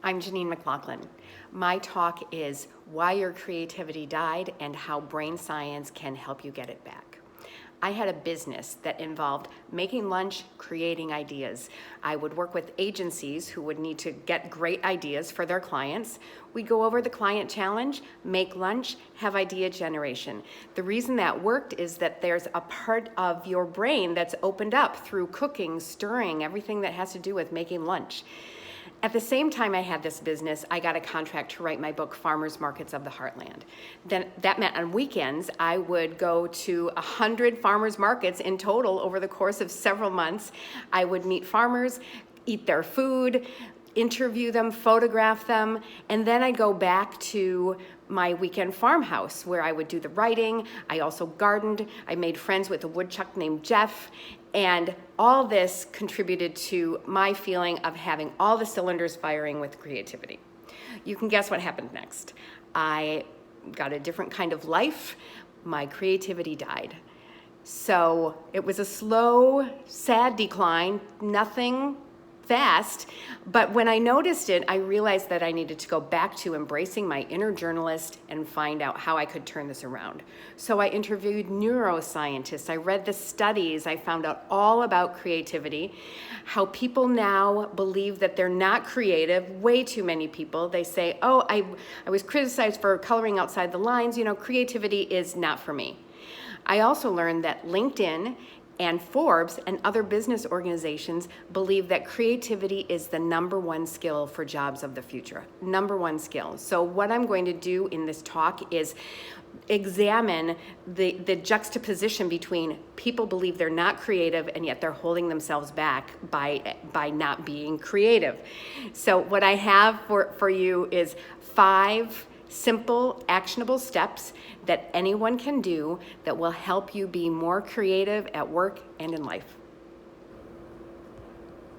I'm Janine MacLachlan. My talk is why your creativity died and how brain science can help you get it back. I had a business that involved making lunch, creating ideas. I would work with agencies who would need to get great ideas for their clients. We'd go over the client challenge, make lunch, have idea generation. The reason that worked is that there's a part of your brain that's opened up through cooking, stirring, everything that has to do with making lunch. At the same time I had this business, I got a contract to write my book, Farmers Markets of the Heartland. Then that meant on weekends, I would go to 100 farmers markets in total over the course of several months. I would meet farmers, eat their food, interview them, photograph them, and then I'd go back to my weekend farmhouse where I would do the writing. I also gardened. I made friends with a woodchuck named Jeff, and all this contributed to my feeling of having all the cylinders firing with creativity. You can guess what happened next. I got a different kind of life. My creativity died. So it was a slow, sad decline, nothing fast, but when I noticed it, I realized that I needed to go back to embracing my inner journalist and find out how I could turn this around. So I interviewed neuroscientists, I read the studies, I found out all about creativity, how people now believe that they're not creative. Way too many people, they say, oh, I was criticized for coloring outside the lines, creativity is not for me. I also learned that LinkedIn and Forbes and other business organizations believe that creativity is the #1 skill for jobs of the future. #1 skill. So what I'm going to do in this talk is examine the juxtaposition between people believe they're not creative and yet they're holding themselves back by not being creative. So what I have for you is 5 simple, actionable steps that anyone can do that will help you be more creative at work and in life.